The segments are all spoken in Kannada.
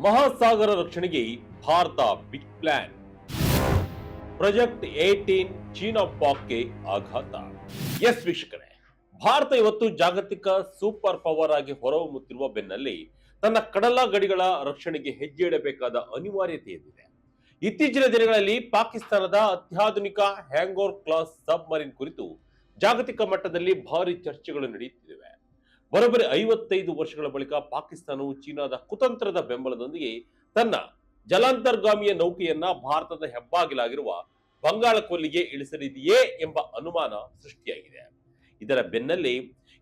ಮಹಾಸಾಗರ ರಕ್ಷಣೆಗೆ Bharat big plan. Project 18 China ಪಾಕ್ಗೆ ಆಘಾತ. ಎಸ್ ವೀಕ್ಷಕರೇ, ಭಾರತ ಇವತ್ತು ಜಾಗತಿಕ ಸೂಪರ್ ಪವರ್ ಆಗಿ ಹೊರಹೊಮ್ಮುತ್ತಿರುವ ಬೆನ್ನಲ್ಲೇ ತನ್ನ ಕಡಲ ಗಡಿಗಳ ರಕ್ಷಣೆಗೆ ಹೆಜ್ಜೆ ಇಡಬೇಕಾದ ಅನಿವಾರ್ಯತೆ ಎದ್ದಿದೆ. ಇತ್ತೀಚಿನ ದಿನಗಳಲ್ಲಿ ಪಾಕಿಸ್ತಾನದ ಅತ್ಯಾಧುನಿಕ ಹ್ಯಾಂಗೋರ್ ಕ್ಲಾಸ್ ಸಬ್ ಮರೀನ್ ಕುರಿತು ಜಾಗತಿಕ ಮಟ್ಟದಲ್ಲಿ ಭಾರಿ ಚರ್ಚೆಗಳು ನಡೆಯುತ್ತಿವೆ. ಬರೋಬ್ಬರಿ 55 ವರ್ಷಗಳ ಬಳಿಕ ಪಾಕಿಸ್ತಾನವು ಚೀನಾದ ಕುತಂತ್ರದ ಬೆಂಬಲದೊಂದಿಗೆ ತನ್ನ ಜಲಾಂತರ್ಗಾಮಿಯ ನೌಕೆಯನ್ನ ಭಾರತದ ಹೆಬ್ಬಾಗಿಲಾಗಿರುವ ಬಂಗಾಳ ಕೊಲ್ಲಿಗೆ ಇಳಿಸಲಿದೆಯೇ ಎಂಬ ಅನುಮಾನ ಸೃಷ್ಟಿಯಾಗಿದೆ. ಇದರ ಬೆನ್ನಲ್ಲೇ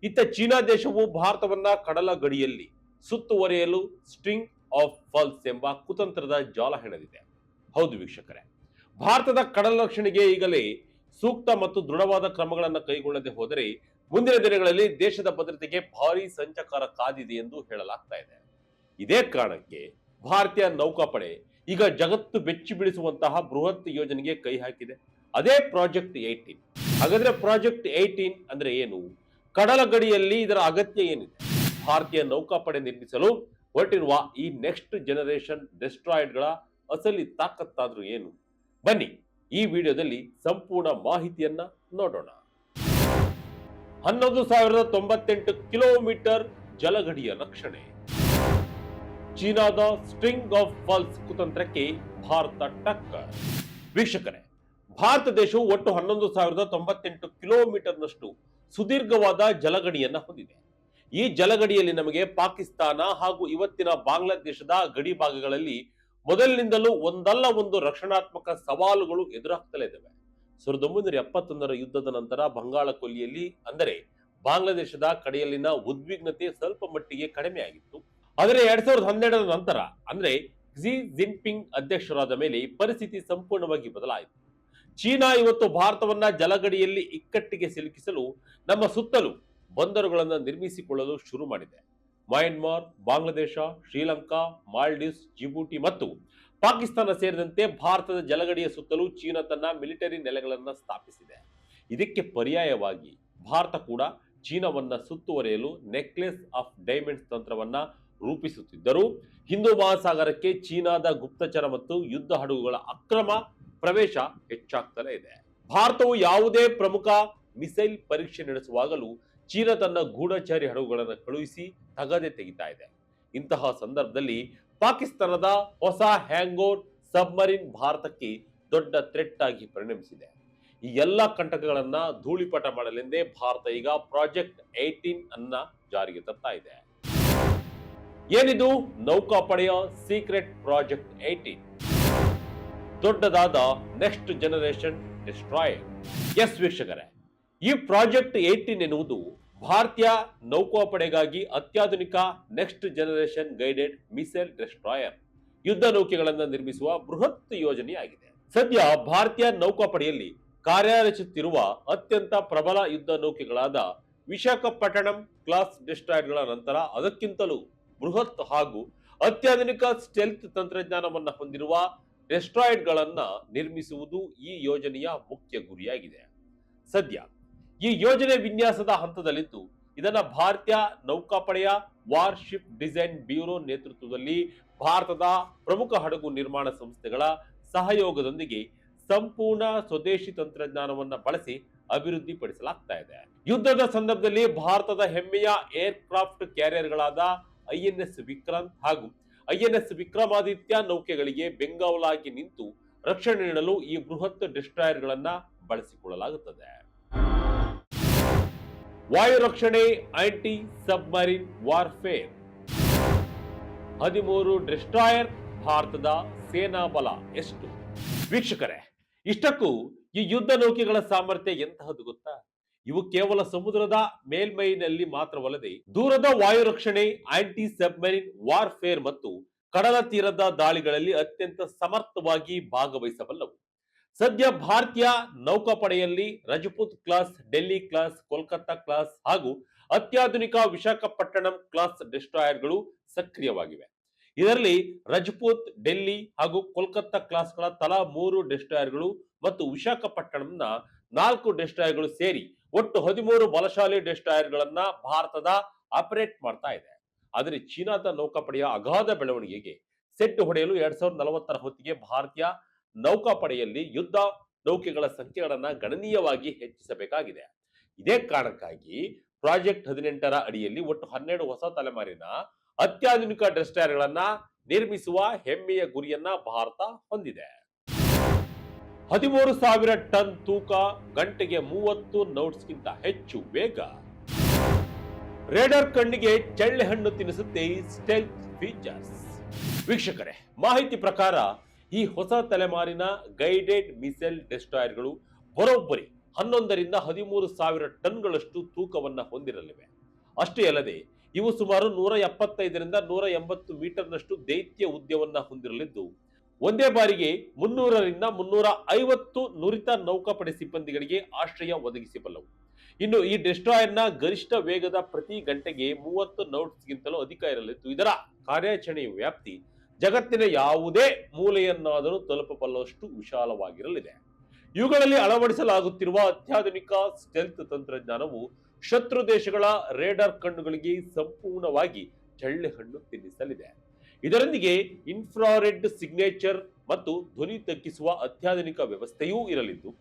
ಇತ್ತ ಚೀನಾ ದೇಶವು ಭಾರತವನ್ನ ಕಡಲ ಗಡಿಯಲ್ಲಿ ಸುತ್ತುವರಿಯಲು ಸ್ಟ್ರಿಂಗ್ ಆಫ್ ಫಾಲ್ಸ್ ಎಂಬ ಕುತಂತ್ರದ ಜಾಲ ಹೆಣೆದಿದೆ. ಹೌದು ವೀಕ್ಷಕರೇ, ಭಾರತದ ಕಡಲ ರಕ್ಷಣೆಗೆ ಈಗಲೇ ಸೂಕ್ತ ಮತ್ತು ದೃಢವಾದ ಕ್ರಮಗಳನ್ನು ಕೈಗೊಳ್ಳದೆ ಹೋದರೆ ಮುಂದಿನ ದಿನಗಳಲ್ಲಿ ದೇಶದ ಭದ್ರತೆಗೆ ಭಾರಿ ಸಂಚಕಾರ ಕಾದಿದೆ ಎಂದು ಹೇಳಲಾಗ್ತಾ ಇದೆ. ಇದೇ ಕಾರಣಕ್ಕೆ ಭಾರತೀಯ ನೌಕಾಪಡೆ ಈಗ ಜಗತ್ತು ಬೆಚ್ಚಿ ಬೀಳಿಸುವಂತಹ ಬೃಹತ್ ಯೋಜನೆಗೆ ಕೈ ಹಾಕಿದೆ. ಅದೇ ಪ್ರಾಜೆಕ್ಟ್ 18. ಹಾಗಾದ್ರೆ ಪ್ರಾಜೆಕ್ಟ್ 18 ಅಂದ್ರೆ ಏನು? ಕಡಲ ಗಡಿಯಲ್ಲಿ ಇದರ ಅಗತ್ಯ ಏನಿದೆ? ಭಾರತೀಯ ನೌಕಾಪಡೆ ನಿರ್ಮಿಸಲು ಹೊರಟಿರುವ ಈ ನೆಕ್ಸ್ಟ್ ಜನರೇಷನ್ ಡೆಸ್ಟ್ರಾಯ್ಡ್ಗಳ ಅಸಲಿ ತಾಕತ್ತಾದ್ರೂ ಏನು? ಬನ್ನಿ ಈ ವಿಡಿಯೋದಲ್ಲಿ ಸಂಪೂರ್ಣ ಮಾಹಿತಿಯನ್ನ ನೋಡೋಣ. 11,098 ಕಿಲೋಮೀಟರ್ ಜಲಗಡಿಯ ರಕ್ಷಣೆ. ಚೀನಾದ ಸ್ಟ್ರಿಂಗ್ ಆಫ್ ಫಾಲ್ಸ್ ಕುತಂತ್ರಕ್ಕೆ ಭಾರತ ಟಕ್ಕರ್. ವೀಕ್ಷಕರೇ, ಭಾರತ ದೇಶವು ಒಟ್ಟು 11,098 ಕಿಲೋಮೀಟರ್ನಷ್ಟು ಸುದೀರ್ಘವಾದ ಜಲಗಡಿಯನ್ನ ಹೊಂದಿದೆ. ಈ ಜಲಗಡಿಯಲ್ಲಿ ನಮಗೆ ಪಾಕಿಸ್ತಾನ ಹಾಗೂ ಇವತ್ತಿನ ಬಾಂಗ್ಲಾದೇಶದ ಗಡಿ ಭಾಗಗಳಲ್ಲಿ ಮೊದಲಿನಿಂದಲೂ ಒಂದಲ್ಲ ಒಂದು ರಕ್ಷಣಾತ್ಮಕ ಸವಾಲುಗಳು ಎದುರಾಗ್ತಲೇ ಇದ್ದಾವೆ. 1971ರ ಯುದ್ಧದ ನಂತರ ಬಂಗಾಳ ಕೊಲ್ಲಿಯಲ್ಲಿ ಅಂದರೆ ಬಾಂಗ್ಲಾದೇಶದ ಕಡೆಯಲ್ಲಿನ ಉದ್ವಿಗ್ನತೆ ಸ್ವಲ್ಪ ಮಟ್ಟಿಗೆ ಕಡಿಮೆ ಆಗಿತ್ತು. ಆದರೆ 2012ರ ನಂತರ ಅಂದ್ರೆ ಕ್ಸಿ ಜಿನ್ಪಿಂಗ್ ಅಧ್ಯಕ್ಷರಾದ ಮೇಲೆ ಪರಿಸ್ಥಿತಿ ಸಂಪೂರ್ಣವಾಗಿ ಬದಲಾಯಿತು. ಚೀನಾ ಇವತ್ತು ಭಾರತವನ್ನ ಜಲಗಡಿಯಲ್ಲಿ ಇಕ್ಕಟ್ಟಿಗೆ ಸಿಲುಕಿಸಲು ನಮ್ಮ ಸುತ್ತಲೂ ಬಂದರುಗಳನ್ನು ನಿರ್ಮಿಸಿಕೊಳ್ಳಲು ಶುರು ಮಾಡಿದೆ. ಮಯನ್ಮಾರ್, ಬಾಂಗ್ಲಾದೇಶ, ಶ್ರೀಲಂಕಾ, ಮಾಲ್ಡೀವ್ಸ್, ಜಿಬೂಟಿ ಮತ್ತು ಪಾಕಿಸ್ತಾನ ಸೇರಿದಂತೆ ಭಾರತದ ಜಲಗಡಿಯ ಸುತ್ತಲೂ ಚೀನಾ ತನ್ನ ಮಿಲಿಟರಿ ನೆಲೆಗಳನ್ನು ಸ್ಥಾಪಿಸಿದೆ. ಇದಕ್ಕೆ ಪರ್ಯಾಯವಾಗಿ ಭಾರತ ಕೂಡ ಚೀನಾವನ್ನ ಸುತ್ತುವರಿಯಲು ನೆಕ್ಲೆಸ್ ಆಫ್ ಡೈಮಂಡ್ಸ್ ತಂತ್ರವನ್ನ ರೂಪಿಸುತ್ತಿದ್ದರೂ ಹಿಂದೂ ಮಹಾಸಾಗರಕ್ಕೆ ಚೀನಾದ ಗುಪ್ತಚರ ಮತ್ತು ಯುದ್ಧ ಹಡಗುಗಳ ಅಕ್ರಮ ಪ್ರವೇಶ ಹೆಚ್ಚಾಗ್ತಲೇ ಇದೆ. ಭಾರತವು ಯಾವುದೇ ಪ್ರಮುಖ ಮಿಸೈಲ್ ಪರೀಕ್ಷೆ ನಡೆಸುವಾಗಲೂ ಚೀನಾ ತನ್ನ ಗೂಢಚಾರಿ ಹಡಗುಗಳನ್ನು ಕಳುಹಿಸಿ ತಗದೆ ತೆಗಿತಾ ಇದೆ. ಇಂತಹ ಸಂದರ್ಭದಲ್ಲಿ ಪಾಕಿಸ್ತಾನದ ಹೊಸ ಹ್ಯಾಂಗೋರ್ ಸಬ್ಮರೀನ್ ಭಾರತಕ್ಕೆ ದೊಡ್ಡ ಥ್ರೆಟ್ ಆಗಿ ಪರಿಣಮಿಸಿದೆ. ಈ ಎಲ್ಲ ಕಂಟಕಗಳನ್ನ ಧೂಳಿಪಟ ಮಾಡಲೆಂದೇ ಭಾರತ ಈಗ ಪ್ರಾಜೆಕ್ಟ್ 18 ಅನ್ನ ಜಾರಿಗೆ ತರ್ತಾ ಇದೆ. ಏನಿದು ನೌಕಾಪಡೆಯ ಸೀಕ್ರೆಟ್ ಪ್ರಾಜೆಕ್ಟ್ 18? ದೊಡ್ಡದಾದ ನೆಕ್ಸ್ಟ್ ಜನರೇಷನ್ ಡೆಸ್ಟ್ರಾಯರ್. ಎಸ್ ವೀಕ್ಷಕರೇ, ಈ ಪ್ರಾಜೆಕ್ಟ್ 18 ಎನ್ನುವುದು ಭಾರತೀಯ ನೌಕಾಪಡೆಗಾಗಿ ಅತ್ಯಾಧುನಿಕ next generation guided missile destroyer ಯುದ್ಧ ನೌಕೆಗಳನ್ನು ನಿರ್ಮಿಸುವ ಬೃಹತ್ ಯೋಜನೆಯಾಗಿದೆ. ಸದ್ಯ ಭಾರತೀಯ ನೌಕಾಪಡೆಯಲ್ಲಿ ಕಾರ್ಯನಿರ್ವಹಿಸುತ್ತಿರುವ ಅತ್ಯಂತ ಪ್ರಬಲ ಯುದ್ಧ ನೌಕೆಗಳಾದ ವಿಶಾಖಪಟ್ಟಣಂ ಕ್ಲಾಸ್ ಡೆಸ್ಟ್ರಾಯರ್ಗಳ ನಂತರ ಅದಕ್ಕಿಂತಲೂ ಬೃಹತ್ ಹಾಗೂ ಅತ್ಯಾಧುನಿಕ ಸ್ಟೆಲ್ತ್ ತಂತ್ರಜ್ಞಾನವನ್ನು ಹೊಂದಿರುವ ಡೆಸ್ಟ್ರಾಯ್ಡ್ಗಳನ್ನ ನಿರ್ಮಿಸುವುದು ಈ ಯೋಜನೆಯ ಮುಖ್ಯ ಗುರಿಯಾಗಿದೆ. ಸದ್ಯ ಈ ಯೋಜನೆ ವಿನ್ಯಾಸದ ಹಂತದಲ್ಲಿದ್ದು ಇದನ್ನ ಭಾರತೀಯ ನೌಕಾಪಡೆಯ ವಾರ್ಶಿಪ್ ಡಿಸೈನ್ ಬ್ಯೂರೋ ನೇತೃತ್ವದಲ್ಲಿ ಭಾರತದ ಪ್ರಮುಖ ಹಡಗು ನಿರ್ಮಾಣ ಸಂಸ್ಥೆಗಳ ಸಹಯೋಗದೊಂದಿಗೆ ಸಂಪೂರ್ಣ ಸ್ವದೇಶಿ ತಂತ್ರಜ್ಞಾನವನ್ನ ಬಳಸಿ ಅಭಿವೃದ್ಧಿಪಡಿಸಲಾಗ್ತಾ ಇದೆ. ಯುದ್ಧದ ಸಂದರ್ಭದಲ್ಲಿ ಭಾರತದ ಹೆಮ್ಮೆಯ ಏರ್ ಕ್ರಾಫ್ಟ್ ಕ್ಯಾರಿಯರ್ಗಳಾದ INS ವಿಕ್ರಾಂತ್ ಹಾಗೂ INS ವಿಕ್ರಮಾದಿತ್ಯ ನೌಕೆಗಳಿಗೆ ಬೆಂಗಾವಲಾಗಿ ನಿಂತು ರಕ್ಷಣೆ ನೀಡಲು ಈ ಬೃಹತ್ ಡೆಸ್ಟ್ರಾಯರ್ಗಳನ್ನ ಬಳಸಿಕೊಳ್ಳಲಾಗುತ್ತದೆ. ವಾಯು ರಕ್ಷಣೆ ಆಂಟಿ ಸಬ್ಮರೀನ್ ವಾರ್ಫೇರ್. 13 ಡೆಸ್ಟ್ರಾಯರ್, ಭಾರತದ ಸೇನಾ ಬಲ ಎಷ್ಟು? ವೀಕ್ಷಕರೇ, ಇಷ್ಟಕ್ಕೂ ಈ ಯುದ್ಧ ನೌಕೆಗಳ ಸಾಮರ್ಥ್ಯ ಎಂತಹದ್ದು ಗೊತ್ತಾ? ಇವು ಕೇವಲ ಸಮುದ್ರದ ಮೇಲ್ಮೈನಲ್ಲಿ ಮಾತ್ರವಲ್ಲದೆ ದೂರದ ವಾಯು ರಕ್ಷಣೆ, ಆಂಟಿ ಸಬ್ಮರೀನ್ ವಾರ್ಫೇರ್ ಮತ್ತು ಕಡಲ ತೀರದ ದಾಳಿಗಳಲ್ಲಿ ಅತ್ಯಂತ ಸಮರ್ಥವಾಗಿ ಭಾಗವಹಿಸಬಲ್ಲವು. ಸದ್ಯ ಭಾರತೀಯ ನೌಕಾಪಡೆಯಲ್ಲಿ Rajput class, Delhi class, Kolkata class ಹಾಗೂ ಅತ್ಯಾಧುನಿಕ ವಿಶಾಖಪಟ್ಟಣಂ ಕ್ಲಾಸ್ ಡೆಸ್ಟ್ರಾಯರ್ಗಳು ಸಕ್ರಿಯವಾಗಿವೆ. ಇದರಲ್ಲಿ ರಜಪೂತ್, ಡೆಲ್ಲಿ ಹಾಗೂ ಕೋಲ್ಕತ್ತಾ ಕ್ಲಾಸ್ಗಳ ತಲಾ 3 ಡೆಸ್ಟ್ರಾಯರ್ಗಳು ಮತ್ತು ವಿಶಾಖಪಟ್ಟಣಂನ 4 ಡೆಸ್ಟ್ರಾಯರ್ಗಳು ಸೇರಿ ಒಟ್ಟು 13 ಬಲಶಾಲಿ ಡೆಸ್ಟ್ರಾಯರ್ಗಳನ್ನ ಭಾರತದ ಆಪರೇಟ್ ಮಾಡ್ತಾ ಇದೆ. ಆದರೆ ಚೀನಾದ ನೌಕಾಪಡೆಯ ಅಗಾಧ ಬೆಳವಣಿಗೆಗೆ ಸೆಟ್ ಹೊಡೆಯಲು 2040 ಹೊತ್ತಿಗೆ ಭಾರತೀಯ ನೌಕಾಪಡೆಯಲ್ಲಿ ಯುದ್ಧ ನೌಕೆಗಳ ಸಂಖ್ಯೆಗಳನ್ನ ಗಣನೀಯವಾಗಿ ಹೆಚ್ಚಿಸಬೇಕಾಗಿದೆ. ಇದೇ ಕಾರಣಕ್ಕಾಗಿ ಪ್ರಾಜೆಕ್ಟ್ 18ರ ಅಡಿಯಲ್ಲಿ ಒಟ್ಟು 12 ಹೊಸ ತಲೆಮಾರಿನ ಅತ್ಯಾಧುನಿಕ ಡೆಸ್ಟ್ರಾಯರ್ಗಳನ್ನ ನಿರ್ಮಿಸುವ ಹೆಮ್ಮೆಯ ಗುರಿಯನ್ನ ಭಾರತ ಹೊಂದಿದೆ. 13,000 ಟನ್ ತೂಕ, ಗಂಟೆಗೆ 30 ನೌಟ್ಸ್ಗಿಂತ ಹೆಚ್ಚು ವೇಗ. ರೇಡರ್ ಕಣ್ಣಿಗೆ ಚಳ್ಳೆಹಣ್ಣು ತಿನ್ನಿಸುತ್ತೆ ಸ್ಟೆಲ್ತ್ ಫೀಚರ್ಸ್. ವೀಕ್ಷಕರೇ, ಮಾಹಿತಿ ಪ್ರಕಾರ ಈ ಹೊಸ ತಲೆಮಾರಿನ ಗೈಡೆಡ್ ಮಿಸೈಲ್ ಡೆಸ್ಟ್ರಾಯರ್ಗಳು ಬರೋಬ್ಬರಿ 11ರಿಂದ 13,000 ಟನ್ಗಳಷ್ಟು ತೂಕವನ್ನ ಹೊಂದಿರಲಿವೆ. ಅಷ್ಟೇ ಅಲ್ಲದೆ ಇವು ಸುಮಾರು 175ರಿಂದ 180 ಮೀಟರ್ನಷ್ಟು ದೈತ್ಯ ಉದ್ದವನ್ನ ಹೊಂದಿರಲಿದ್ದು, ಒಂದೇ ಬಾರಿಗೆ 300ರಿಂದ 350 ನುರಿತ ನೌಕಾಪಡೆ ಸಿಬ್ಬಂದಿಗಳಿಗೆ ಆಶ್ರಯ ಒದಗಿಸಬಲ್ಲವು. ಇನ್ನು ಈ ಡೆಸ್ಟ್ರಾಯರ್ನ ಗರಿಷ್ಠ ವೇಗದ ಪ್ರತಿ ಗಂಟೆಗೆ 30 ನೌಟ್ಸ್ಗಿಂತಲೂ ಅಧಿಕ ಇರಲಿದ್ದು, ಇದರ ಕಾರ್ಯಾಚರಣೆಯ ವ್ಯಾಪ್ತಿ ಜಗತ್ತಿನ ಯಾವುದೇ ಮೂಲೆಯನ್ನಾದರೂ ತಲುಪಬಲ್ಲಷ್ಟು ವಿಶಾಲವಾಗಿರಲಿದೆ. ಇವುಗಳಲ್ಲಿ ಅಳವಡಿಸಲಾಗುತ್ತಿರುವ ಅತ್ಯಾಧುನಿಕ ಸ್ಟೆಲ್ತ್ ತಂತ್ರಜ್ಞಾನವು ಶತ್ರು ದೇಶಗಳ ರೇಡಾರ್ ಕಣ್ಣುಗಳಿಗೆ ಸಂಪೂರ್ಣವಾಗಿ ಚಳ್ಳೆಹಣ್ಣು ತಿನ್ನಿಸಲಿದೆ. ಇದರೊಂದಿಗೆ ಇನ್ಫ್ರಾರೆಡ್ ಸಿಗ್ನೇಚರ್ ಮತ್ತು ಧ್ವನಿ ತಗ್ಗಿಸುವ ಅತ್ಯಾಧುನಿಕ ವ್ಯವಸ್ಥೆಯೂ ಇರಲಿದ್ದು,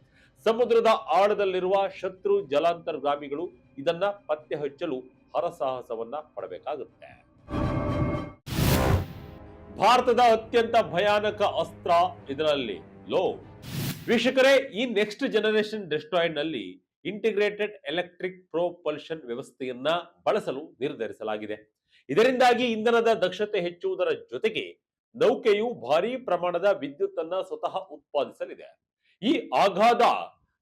ಸಮುದ್ರದ ಆಳದಲ್ಲಿರುವ ಶತ್ರು ಜಲಾಂತರ್ಗಾಮಿಗಳು ಇದನ್ನ ಪತ್ತೆ ಹಚ್ಚಲು ಹರಸಾಹಸವನ್ನ ಪಡಬೇಕಾಗುತ್ತೆ. ಭಾರತದ ಅತ್ಯಂತ ಭಯಾನಕ ಅಸ್ತ್ರ ಇದರಲ್ಲಿ ಲೋ. ವೀಕ್ಷಕರೇ, ಈ ನೆಕ್ಸ್ಟ್ ಜನರೇಷನ್ ಡೆಸ್ಟ್ರಾಯರ್ ನಲ್ಲಿ ಇಂಟಿಗ್ರೇಟೆಡ್ ಎಲೆಕ್ಟ್ರಿಕ್ ಪ್ರೊಪಲ್ಷನ್ ವ್ಯವಸ್ಥೆಯನ್ನ ಬಳಸಲು ನಿರ್ಧರಿಸಲಾಗಿದೆ. ಇದರಿಂದಾಗಿ ಇಂಧನದ ದಕ್ಷತೆ ಹೆಚ್ಚುವುದರ ಜೊತೆಗೆ ನೌಕೆಯು ಭಾರೀ ಪ್ರಮಾಣದ ವಿದ್ಯುತ್ ಅನ್ನ ಸ್ವತಃ ಉತ್ಪಾದಿಸಲಿದೆ. ಈ ಅಗಾಧ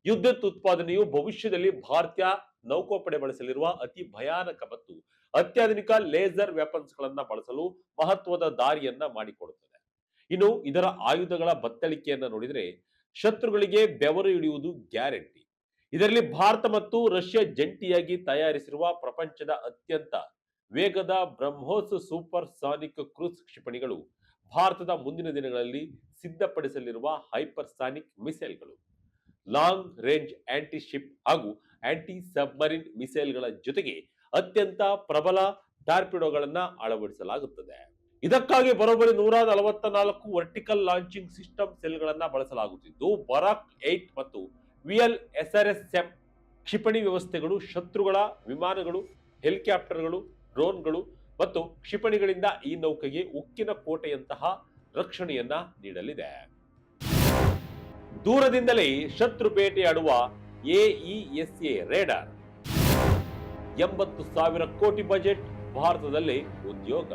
ವಿದ್ಯುತ್ ಉತ್ಪಾದನೆಯು ಭವಿಷ್ಯದಲ್ಲಿ ಭಾರತೀಯ ನೌಕಾಪಡೆ ಬಳಸಲಿರುವ ಅತಿ ಭಯಾನಕ ಮತ್ತು ಅತ್ಯಾಧುನಿಕ ಲೇಸರ್ ವೆಪನ್ಸ್ ಗಳನ್ನ ಬಳಸಲು ಮಹತ್ವದ ದಾರಿಯನ್ನ ಮಾಡಿಕೊಡುತ್ತದೆ. ಇನ್ನು ಇದರ ಆಯುಧಗಳ ಬತ್ತಳಿಕೆಯನ್ನ ನೋಡಿದರೆ ಶತ್ರುಗಳಿಗೆ ಬೆವರು ಇಳಿಯುವುದು ಗ್ಯಾರಂಟಿ. ಇದರಲ್ಲಿ ಭಾರತ ಮತ್ತು ರಷ್ಯಾ ಜಂಟಿಯಾಗಿ ತಯಾರಿಸಿರುವ ಪ್ರಪಂಚದ ಅತ್ಯಂತ ವೇಗದ ಬ್ರಹ್ಮೋಸ್ ಸೂಪರ್ ಸಾನಿಕ್ ಕ್ರೂಸ್ ಕ್ಷಿಪಣಿಗಳು, ಭಾರತದ ಮುಂದಿನ ದಿನಗಳಲ್ಲಿ ಸಿದ್ಧಪಡಿಸಲಿರುವ ಹೈಪರ್ಸಾನಿಕ್ ಮಿಸೈಲ್ಗಳು, ಲಾಂಗ್ ರೇಂಜ್ ಆಂಟಿ ಶಿಪ್ ಹಾಗೂ ಆಂಟಿ ಸಬ್ಮರಿನ್ ಮಿಸೈಲ್ಗಳ ಜೊತೆಗೆ ಅತ್ಯಂತ ಪ್ರಬಲ ಟಾರ್ಪಿಡೋಗಳನ್ನ ಅಳವಡಿಸಲಾಗುತ್ತದೆ. ಇದಕ್ಕಾಗಿ ಬರೋಬ್ಬರಿ 144 ವರ್ಟಿಕಲ್ ಲಾಂಚಿಂಗ್ ಸಿಸ್ಟಮ್ ಸೆಲ್ಗಳನ್ನ ಬಳಸಲಾಗುತ್ತಿದ್ದು, ಬರಾಕ್ 8 ಮತ್ತು VLSRSM ಕ್ಷಿಪಣಿ ವ್ಯವಸ್ಥೆಗಳು ಶತ್ರುಗಳ ವಿಮಾನಗಳು, ಹೆಲಿಕಾಪ್ಟರ್ಗಳು, ಡ್ರೋನ್ಗಳು ಮತ್ತು ಕ್ಷಿಪಣಿಗಳಿಂದ ಈ ನೌಕೆಗೆ ಉಕ್ಕಿನ ಕೋಟೆಯಂತಹ ರಕ್ಷಣೆಯನ್ನ ನೀಡಲಿದೆ. ದೂರದಿಂದಲೇ ಶತ್ರು ಬೇಟೆಯಾಡುವ AESA ರೇಡಾರ್, 80,000 ಕೋಟಿ ಬಜೆಟ್, ಭಾರತದಲ್ಲಿ ಉದ್ಯೋಗ.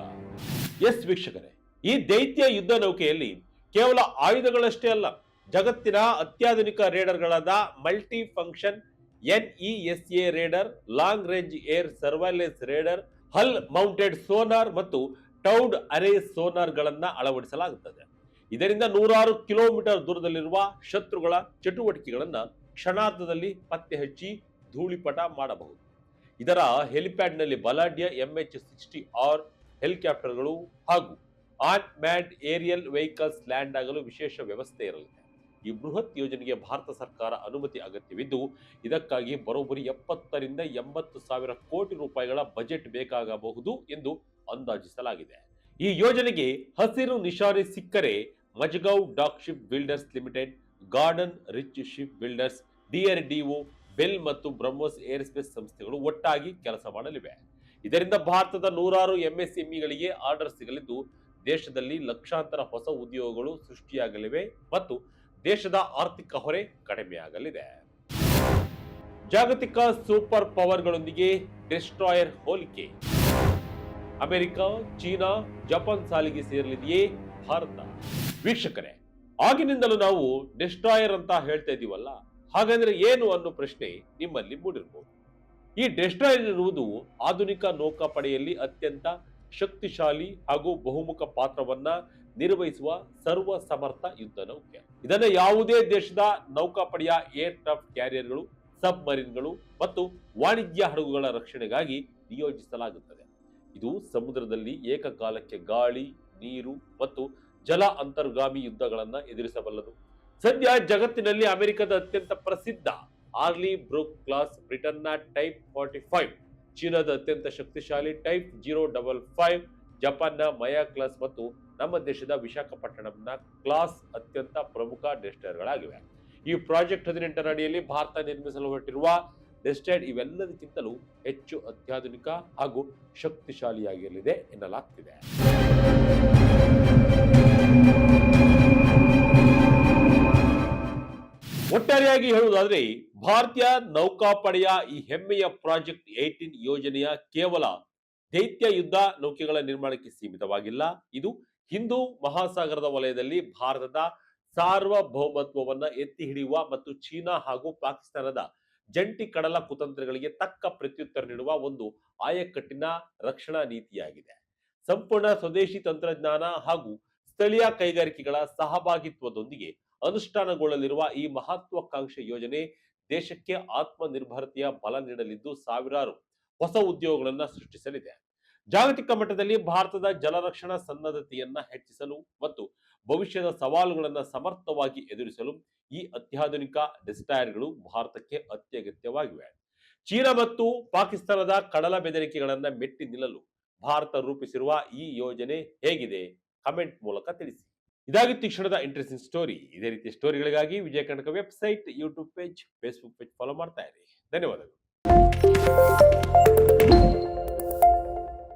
ಎಸ್ ವೀಕ್ಷಕರೇ, ಈ ದೈತ್ಯ ಯುದ್ಧ ನೌಕೆಯಲ್ಲಿ ಕೇವಲ ಆಯುಧಗಳಷ್ಟೇ ಅಲ್ಲ, ಜಗತ್ತಿನ ಅತ್ಯಾಧುನಿಕ ರೇಡರ್ಗಳಾದ multi function NESA radar, long range air surveillance radar, hull mounted sonar ಮತ್ತು ಟೌಡ್ ಅರೇ ಸೋನಾರ್ ಗಳನ್ನ ಅಳವಡಿಸಲಾಗುತ್ತದೆ. ಇದರಿಂದ 106 ಕಿಲೋಮೀಟರ್ ದೂರದಲ್ಲಿರುವ ಶತ್ರುಗಳ ಚಟುವಟಿಕೆಗಳನ್ನ ಕ್ಷಣಾರ್ಧದಲ್ಲಿ ಪತ್ತೆ ಹಚ್ಚಿ ಧೂಳಿಪಟ ಮಾಡಬಹುದು. ಇದರ ಹೆಲಿಪ್ಯಾಡ್ ನಲ್ಲಿ ಬಲಾಢ್ಯ MH-60R ಹೆಲಿಕಾಪ್ಟರ್ಗಳು ಹಾಗೂ ಅನ್ಮ್ಯಾನ್ಡ್ ಏರಿಯಲ್ ವೆಹಿಕಲ್ಸ್ ಲ್ಯಾಂಡ್ ಆಗಲು ವಿಶೇಷ ವ್ಯವಸ್ಥೆ ಇರಲಿದೆ. ಈ ಬೃಹತ್ ಯೋಜನೆಗೆ ಭಾರತ ಸರ್ಕಾರ ಅನುಮತಿ ಅಗತ್ಯವಿದ್ದು, ಇದಕ್ಕಾಗಿ ಬರೋಬ್ಬರಿ 70ರಿಂದ 80,000 ಕೋಟಿ ರೂಪಾಯಿಗಳ ಬಜೆಟ್ ಬೇಕಾಗಬಹುದು ಎಂದು ಅಂದಾಜಿಸಲಾಗಿದೆ. ಈ ಯೋಜನೆಗೆ ಹಸಿರು ನಿಶಾನೆ ಸಿಕ್ಕರೆ Mazagon dock ship builders limited, garden reach ship builders, DRDO, BEL ಮತ್ತು ಬ್ರಹ್ಮೋಸ್ ಏರ್ಸ್ಪೇಸ್ ಸಂಸ್ಥೆಗಳು ಒಟ್ಟಾಗಿ ಕೆಲಸ ಮಾಡಲಿವೆ. ಇದರಿಂದ ಭಾರತದ 106 MSMEಗಳಿಗೆ ಆರ್ಡರ್ ಸಿಗಲಿದ್ದು, ದೇಶದಲ್ಲಿ ಲಕ್ಷಾಂತರ ಹೊಸ ಉದ್ಯೋಗಗಳು ಸೃಷ್ಟಿಯಾಗಲಿವೆ ಮತ್ತು ದೇಶದ ಆರ್ಥಿಕ ಹೊರೆ ಕಡಿಮೆಯಾಗಲಿದೆ. ಜಾಗತಿಕ ಸೂಪರ್ ಪವರ್ಗಳೊಂದಿಗೆ ಡೆಸ್ಟ್ರಾಯರ್ ಹೋಲಿಕೆ. ಅಮೆರಿಕ, ಚೀನಾ, ಜಪಾನ್ ಸಾಲಿಗೆ ಸೇರಲಿದೆಯೇ ಭಾರತ? ವೀಕ್ಷಕರೇ, ಆಗಿನಿಂದಲೂ ನಾವು ಡೆಸ್ಟ್ರಾಯರ್ ಅಂತ ಹೇಳ್ತಾ ಇದೀವಲ್ಲ, ಹಾಗಂದ್ರೆ ಏನು ಅನ್ನೋ ಪ್ರಶ್ನೆ ನಿಮ್ಮಲ್ಲಿ ಮೂಡಿರಬಹುದು. ಈ ಡೆಸ್ಟ್ರಾಯರ್ ಇರುವುದು ಆಧುನಿಕ ನೌಕಾಪಡೆಯಲ್ಲಿ ಅತ್ಯಂತ ಶಕ್ತಿಶಾಲಿ ಹಾಗೂ ಬಹುಮುಖ ಪಾತ್ರವನ್ನ ನಿರ್ವಹಿಸುವ ಸರ್ವ ಸಮರ್ಥ ಯುದ್ಧ ನೌಕೆ. ಇದನ್ನ ಯಾವುದೇ ದೇಶದ ನೌಕಾಪಡೆಯ ಏರ್ ಕ್ರಾಫ್ಟ್ ಕ್ಯಾರಿಯರ್ಗಳು, ಸಬ್ಮರೀನ್ಗಳು ಮತ್ತು ವಾಣಿಜ್ಯ ಹಡಗುಗಳ ರಕ್ಷಣೆಗಾಗಿ ನಿಯೋಜಿಸಲಾಗುತ್ತದೆ. ಇದು ಸಮುದ್ರದಲ್ಲಿ ಏಕಕಾಲಕ್ಕೆ ಗಾಳಿ, ನೀರು ಮತ್ತು ಜಲ ಅಂತರ್ಗಾಮಿ ಯುದ್ಧಗಳನ್ನ ಎದುರಿಸಬಲ್ಲದು. ಸದ್ಯ ಜಗತ್ತಿನಲ್ಲಿ ಅಮೆರಿಕದ ಅತ್ಯಂತ ಪ್ರಸಿದ್ಧ ಆರ್ಲಿ ಬ್ರೂಕ್ ಕ್ಲಾಸ್, ಬ್ರಿಟನ್ನ ಟೈಪ್ 45, ಚೀನಾದ ಅತ್ಯಂತ ಶಕ್ತಿಶಾಲಿ ಟೈಪ್ 055, ಜಪಾನ್ನ ಮಯಾ ಕ್ಲಾಸ್ ಮತ್ತು ನಮ್ಮ ದೇಶದ ವಿಶಾಖಪಟ್ಟಣಂನ ಕ್ಲಾಸ್ ಅತ್ಯಂತ ಪ್ರಮುಖ ಡೆಸ್ಟೈನರ್ಗಳಾಗಿವೆ. ಈ ಪ್ರಾಜೆಕ್ಟ್ 18ರ ಅಡಿಯಲ್ಲಿ ಭಾರತ ನಿರ್ಮಿಸಲು ಹೊರಟಿರುವ ಡೆಸ್ಟೈನ್ ಇವೆಲ್ಲದಕ್ಕಿಂತಲೂ ಹೆಚ್ಚು ಅತ್ಯಾಧುನಿಕ ಹಾಗೂ ಶಕ್ತಿಶಾಲಿಯಾಗಿರಲಿದೆ ಎನ್ನಲಾಗ್ತಿದೆ. ಒಟ್ಟಾರೆಯಾಗಿ ಹೇಳುವುದಾದ್ರೆ ಭಾರತೀಯ ನೌಕಾಪಡೆಯ ಈ ಹೆಮ್ಮೆಯ ಪ್ರಾಜೆಕ್ಟ್ 18 ಯೋಜನೆಯ ಕೇವಲ ದೈತ್ಯ ಯುದ್ಧ ನೌಕೆಗಳ ನಿರ್ಮಾಣಕ್ಕೆ ಸೀಮಿತವಾಗಿಲ್ಲ. ಇದು ಹಿಂದೂ ಮಹಾಸಾಗರದ ವಲಯದಲ್ಲಿ ಭಾರತದ ಸಾರ್ವಭೌಮತ್ವವನ್ನ ಎತ್ತಿ ಹಿಡಿಯುವ ಮತ್ತು ಚೀನಾ ಹಾಗೂ ಪಾಕಿಸ್ತಾನದ ಜಂಟಿ ಕಡಲ ಕುತಂತ್ರಗಳಿಗೆ ತಕ್ಕ ಪ್ರತ್ಯುತ್ತರ ನೀಡುವ ಒಂದು ಆಯಕಟ್ಟಿನ ರಕ್ಷಣಾ ನೀತಿಯಾಗಿದೆ. ಸಂಪೂರ್ಣ ಸ್ವದೇಶಿ ತಂತ್ರಜ್ಞಾನ ಹಾಗೂ ಸ್ಥಳೀಯ ಕೈಗಾರಿಕೆಗಳ ಸಹಭಾಗಿತ್ವದೊಂದಿಗೆ ಅನುಷ್ಠಾನಗೊಳ್ಳಲಿರುವ ಈ ಮಹತ್ವಾಕಾಂಕ್ಷೆ ಯೋಜನೆ ದೇಶಕ್ಕೆ ಆತ್ಮನಿರ್ಭರತೆಯ ಬಲ ನೀಡಲಿದ್ದು ಸಾವಿರಾರು ಹೊಸ ಉದ್ಯೋಗಗಳನ್ನು ಸೃಷ್ಟಿಸಲಿದೆ. ಜಾಗತಿಕ ಮಟ್ಟದಲ್ಲಿ ಭಾರತದ ಜಲರಕ್ಷಣಾ ಸನ್ನದ್ಧತೆಯನ್ನ ಹೆಚ್ಚಿಸಲು ಮತ್ತು ಭವಿಷ್ಯದ ಸವಾಲುಗಳನ್ನು ಸಮರ್ಥವಾಗಿ ಎದುರಿಸಲು ಈ ಅತ್ಯಾಧುನಿಕ ಡೆಸ್ಟಾಯರ್ಗಳು ಭಾರತಕ್ಕೆ ಅತ್ಯಗತ್ಯವಾಗಿವೆ. ಚೀನಾ ಮತ್ತು ಪಾಕಿಸ್ತಾನದ ಕಡಲ ಬೆದರಿಕೆಗಳನ್ನ ಮೆಟ್ಟಿ ನಿಲ್ಲಲು ಭಾರತ ರೂಪಿಸಿರುವ ಈ ಯೋಜನೆ ಹೇಗಿದೆ? ಕಮೆಂಟ್ ಮೂಲಕ ತಿಳಿಸಿ. ಇದಾಗಿತ್ತು ಈ ಕ್ಷಣದ ಇಂಟ್ರೆಸ್ಟಿಂಗ್ ಸ್ಟೋರಿ. ಇದೇ ರೀತಿಯ ಸ್ಟೋರಿಗಳಿಗಾಗಿ Vijaya Karnataka website, YouTube page, Facebook page follow ಮಾಡ್ತಾ ಇರಿ. ಧನ್ಯವಾದಗಳು.